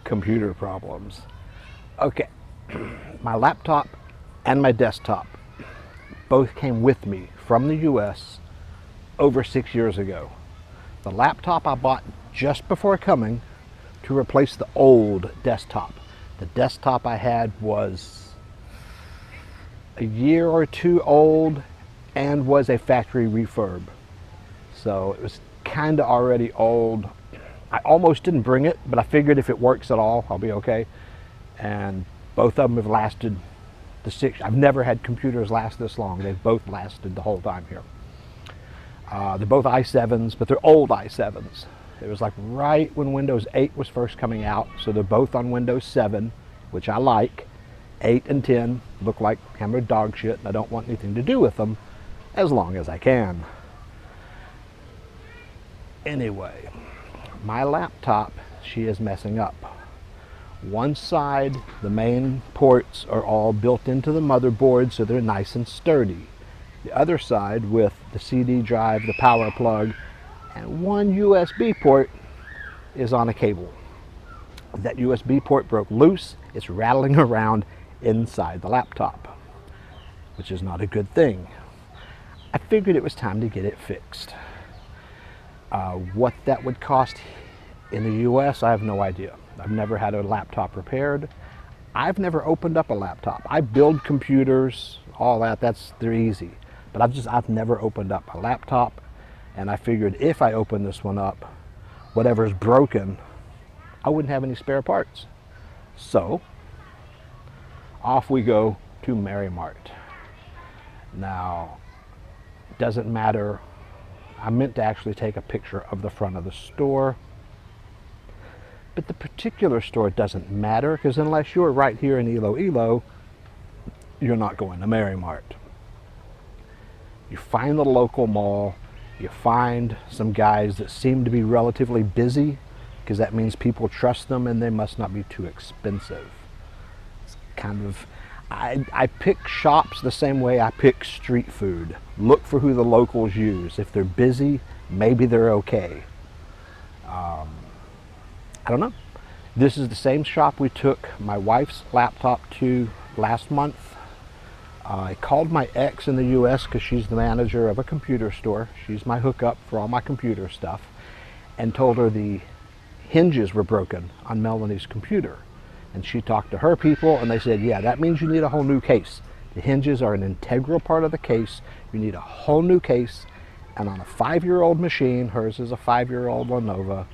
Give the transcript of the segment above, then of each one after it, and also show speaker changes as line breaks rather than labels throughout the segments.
computer problems. Okay, my laptop and my desktop both came with me from the US over 6 years ago. The laptop I bought just before coming to replace the old desktop. The desktop I had was a year or two old and was a factory refurb. So it was kind of already old. I almost didn't bring it, but I figured if it works at all, I'll be okay. And both of them have lasted the 6. I've never had computers last this long. They've both lasted the whole time here. They're both i7s, but they're old i7s. It was like right when Windows 8 was first coming out, so they're both on Windows 7, which I like. 8 and 10 look like hammered dog shit, and I don't want anything to do with them as long as I can. Anyway, my laptop, she is messing up. One side, the main ports are all built into the motherboard, so they're nice and sturdy. The other side, with the CD drive, the power plug, and one USB port, is on a cable. That USB port broke loose. It's rattling around inside the laptop, which is not a good thing. I figured it was time to get it fixed. What that would cost in the US, I have no idea. I've never had a laptop repaired. I've never opened up a laptop. I build computers, all that, they're easy. But I've never opened up a laptop, and I figured if I open this one up, whatever's broken, I wouldn't have any spare parts. So, off we go to Mart. Now, it doesn't matter. I meant to actually take a picture of the front of the store, but the particular store doesn't matter, because unless you're right here in Iloilo, you're not going to Mart. You find the local mall, you find some guys that seem to be relatively busy, because that means people trust them and they must not be too expensive. It's kind of, I pick shops the same way I pick street food. Look for who the locals use. If they're busy, maybe they're okay. I don't know. This is the same shop we took my wife's laptop to last month. I called my ex in the US because she's the manager of a computer store. She's my hookup for all my computer stuff, and told her the hinges were broken on Melanie's computer. And she talked to her people, and they said, yeah, that means you need a whole new case. The hinges are an integral part of the case. You need a whole new case. And on a 5-year-old machine, hers is a 5-year-old Lenovo,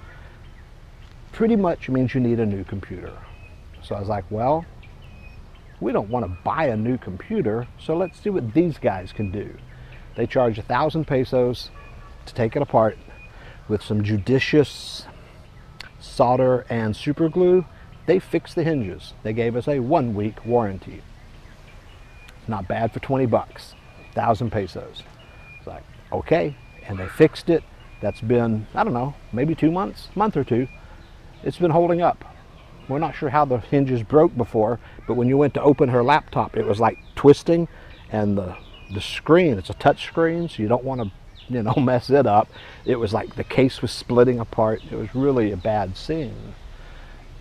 pretty much means you need a new computer. So I was like, well, we don't want to buy a new computer, so let's see what these guys can do. They charge 1,000 pesos to take it apart with some judicious solder and super glue. They fixed the hinges. They gave us a 1-week warranty. Not bad for 20 bucks, 1,000 pesos. It's like, okay, and they fixed it. That's been, I don't know, maybe 2 months, month or two. It's been holding up. We're not sure how the hinges broke before, but when you went to open her laptop, it was like twisting, and the screen, it's a touch screen, so you don't want to, mess it up. It was like the case was splitting apart. It was really a bad scene.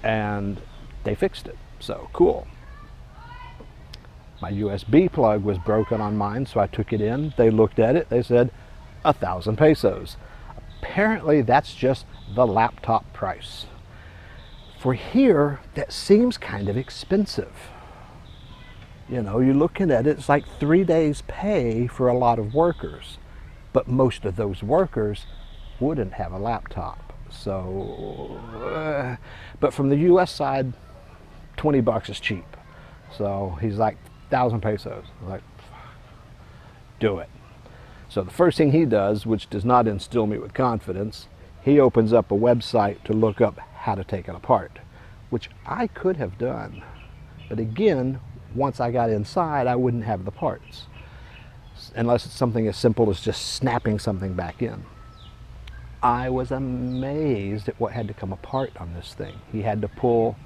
And they fixed it, so cool. My USB plug was broken on mine, so I took it in. They looked at it. They said 1,000 pesos. Apparently, that's just the laptop price. For here, that seems kind of expensive. You're looking at it, it's like 3 days' pay for a lot of workers. But most of those workers wouldn't have a laptop. So, but from the US side, 20 bucks is cheap. So he's like, 1,000 pesos. I'm like, do it. So the first thing he does, which does not instill me with confidence, he opens up a website to look up how to take it apart, which I could have done. But again, once I got inside, I wouldn't have the parts, unless it's something as simple as just snapping something back in. I was amazed at what had to come apart on this thing. He had to pull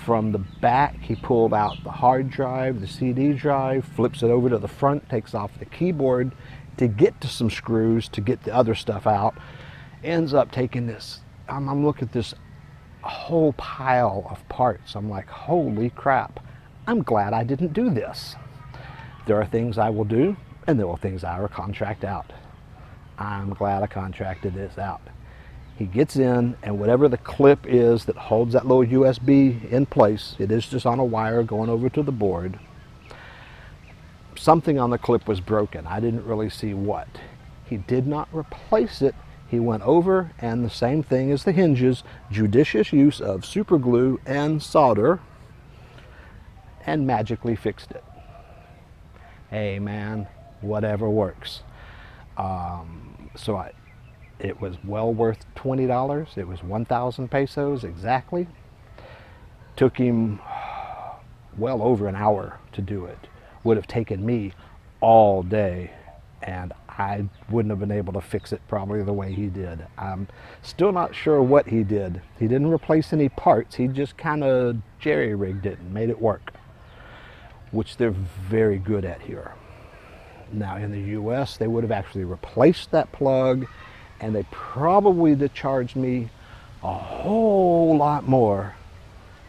from the back, he pulled out the hard drive, the CD drive, flips it over to the front, takes off the keyboard to get to some screws to get the other stuff out, ends up taking this, I'm looking at this a whole pile of parts. I'm like, holy crap, I'm glad I didn't do this. There are things I will do, and there are things I will contract out. I'm glad I contracted this out. He gets in, and whatever the clip is that holds that little USB in place, it is just on a wire going over to the board. Something on the clip was broken. I didn't really see what. He did not replace it. He went over, and the same thing as the hinges, judicious use of super glue and solder, and magically fixed it. Hey man, whatever works. It was well worth $20. It was 1,000 pesos exactly. Took him well over an hour to do it. Would have taken me all day, and I wouldn't have been able to fix it probably the way he did. I'm still not sure what he did. He didn't replace any parts. He just kind of jerry-rigged it and made it work, which they're very good at here. Now in the US, they would have actually replaced that plug, and they probably would have charged me a whole lot more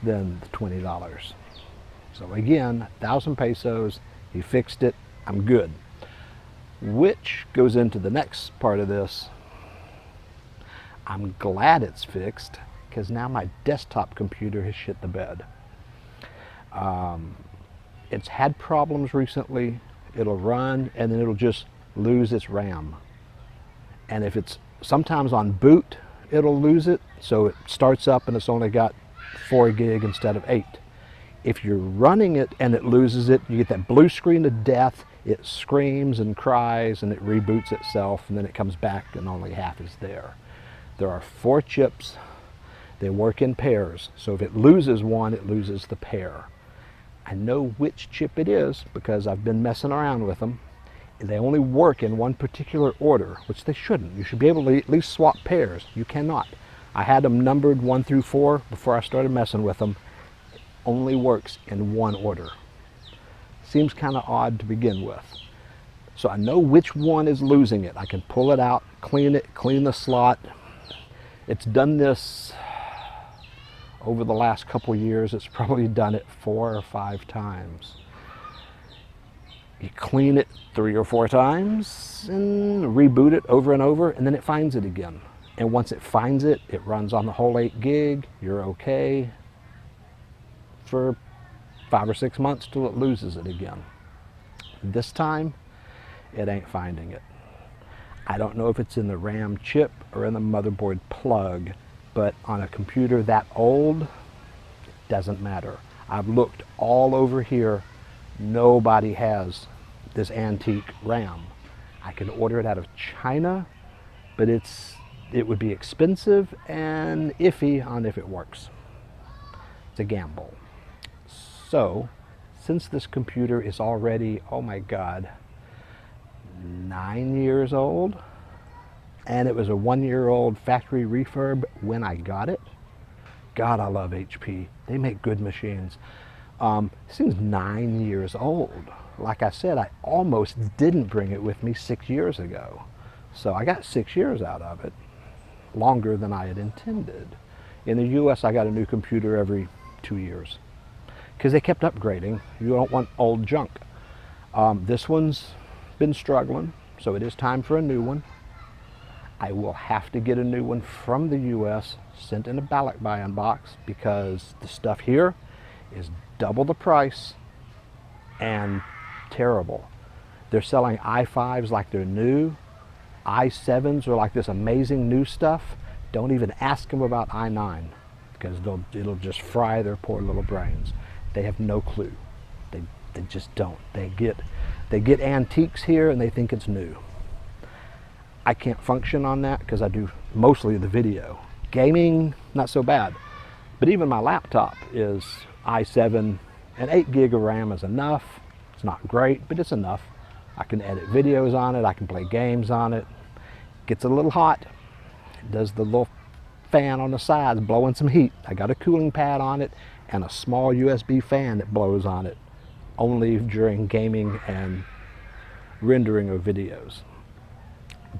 than the $20. So again, 1,000 pesos, he fixed it, I'm good. Which goes into the next part of this. I'm glad it's fixed, because now my desktop computer has shit the bed. It's had problems recently. It'll run, and then it'll just lose its RAM. And if it's sometimes on boot, it'll lose it, so it starts up and it's only got 4 gig instead of 8. If you're running it and it loses it, you get that blue screen of death. It screams and cries, and it reboots itself, and then it comes back and only half is there. There are 4 chips. They work in pairs, so if it loses one, it loses the pair. I know which chip it is because I've been messing around with them. They only work in one particular order, which they shouldn't. You should be able to at least swap pairs. You cannot. I had them numbered 1 through 4 before I started messing with them. It only works in one order. Seems kind of odd to begin with. So I know which one is losing it. I can pull it out, clean it, clean the slot. It's done this over the last couple years. It's probably done it 4 or 5 times. You clean it 3 or 4 times and reboot it over and over, and then it finds it again. And once it finds it, it runs on the whole 8 gig. You're okay for 5 or 6 months till it loses it again. This time, it ain't finding it. I don't know if it's in the RAM chip or in the motherboard plug, but on a computer that old, it doesn't matter. I've looked all over here. Nobody has this antique RAM. I can order it out of China, but it would be expensive and iffy on if it works. It's a gamble. So, since this computer is already, oh my God, 9 years old, and it was a 1-year-old factory refurb when I got it. God, I love HP. They make good machines. This thing's 9 years old. Like I said, I almost didn't bring it with me 6 years ago. So I got 6 years out of it, longer than I had intended. In the US, I got a new computer every 2 years because they kept upgrading. You don't want old junk. This one's been struggling, so it is time for a new one. I will have to get a new one from the US, sent in a ballot by unbox, because the stuff here is double the price and terrible. They're selling i5s like they're new. i7s are like this amazing new stuff. Don't even ask them about i9, because it'll just fry their poor little brains. They have no clue. They just don't. They get antiques here and they think it's new. I can't function on that because I do mostly the video. Gaming, not so bad. But even my laptop is i7, and 8 gig of RAM is enough. It's not great, but it's enough. I can edit videos on it, I can play games on it. Gets a little hot. It does the little fan on the sides blowing some heat. I got a cooling pad on it and a small USB fan that blows on it, only during gaming and rendering of videos.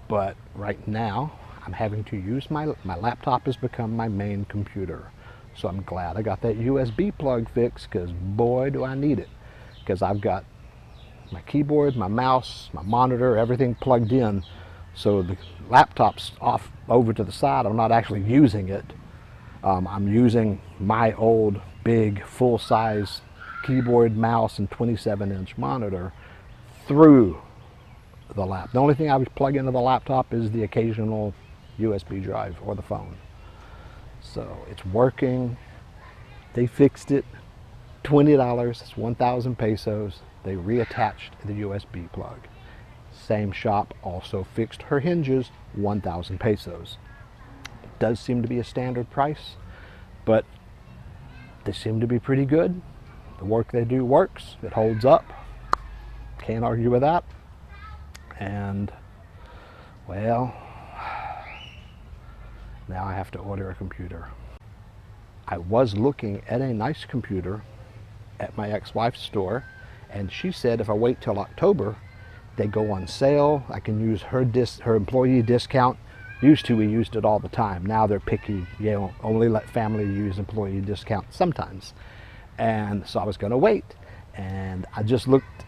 But right now, I'm having to use my laptop has become my main computer. So I'm glad I got that USB plug fixed, because boy do I need it. Because I've got my keyboard, my mouse, my monitor, everything plugged in. So the laptop's off over to the side. I'm not actually using it. I'm using my old big full-size keyboard, mouse, and 27-inch monitor through the lap. The only thing I would plug into the laptop is the occasional USB drive or the phone. So it's working. They fixed it. $20, it's 1,000 pesos. They reattached the USB plug. Same shop also fixed her hinges, 1,000 pesos. It does seem to be a standard price, but they seem to be pretty good. The work they do works. It holds up. Can't argue with that. And, well, now I have to order a computer. I was looking at a nice computer at my ex-wife's store, and she said if I wait till October, they go on sale. I can use her employee discount. Used to, we used it all the time. Now they're picky. You know, only let family use employee discount sometimes. And so I was going to wait. And I just looked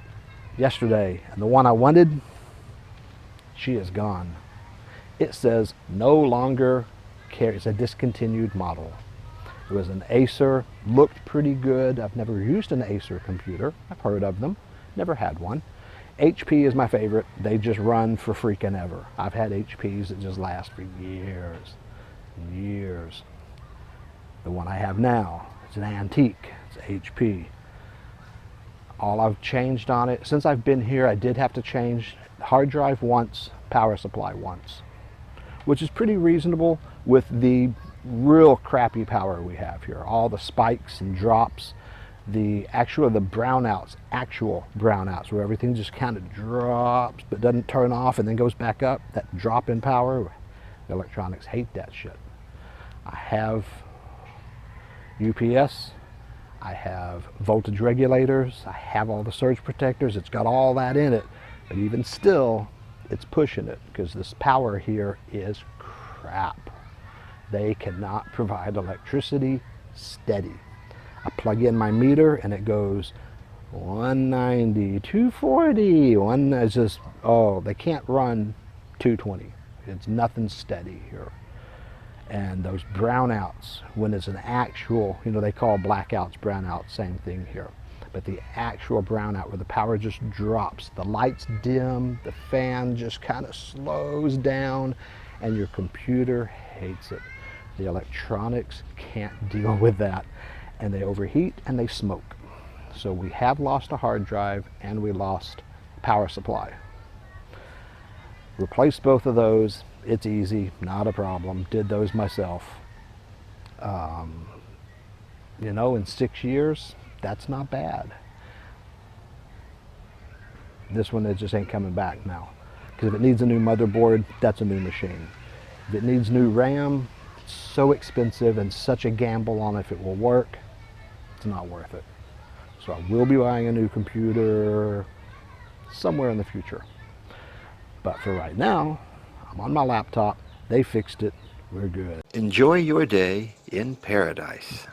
yesterday, and the one I wanted, she is gone. It says no longer carries, a discontinued model. It was an Acer, looked pretty good. I've never used an Acer computer. I've heard of them, never had one. HP is my favorite. They just run for freaking ever. I've had HPs that just last for years and years. The one I have now, it's an antique, it's HP. All I've changed on it, since I've been here, I did have to change hard drive once, power supply once, which is pretty reasonable with the real crappy power we have here. All the spikes and drops, the actual brownouts where everything just kind of drops but doesn't turn off and then goes back up. That drop in power, the electronics hate that shit. I have UPS, I have voltage regulators, I have all the surge protectors. It's got all that in it, but even still, it's pushing it because this power here is crap. They cannot provide electricity steady. I plug in my meter and it goes 190, 240, it's just, oh, they can't run 220. It's nothing steady here. And those brownouts, when it's an actual, you know, they call blackouts brownouts, same thing here. But the actual brownout where the power just drops, the lights dim, the fan just kind of slows down, and your computer hates it. The electronics can't deal with that, and they overheat and they smoke. So we have lost a hard drive and we lost power supply. Replace both of those. It's easy, not a problem. Did those myself. You know, in 6 years, that's not bad. This one, it just ain't coming back now. Because if it needs a new motherboard, that's a new machine. If it needs new RAM, it's so expensive and such a gamble on if it will work, it's not worth it. So I will be buying a new computer somewhere in the future. But for right now, I'm on my laptop. They fixed it. We're good.
Enjoy your day in paradise.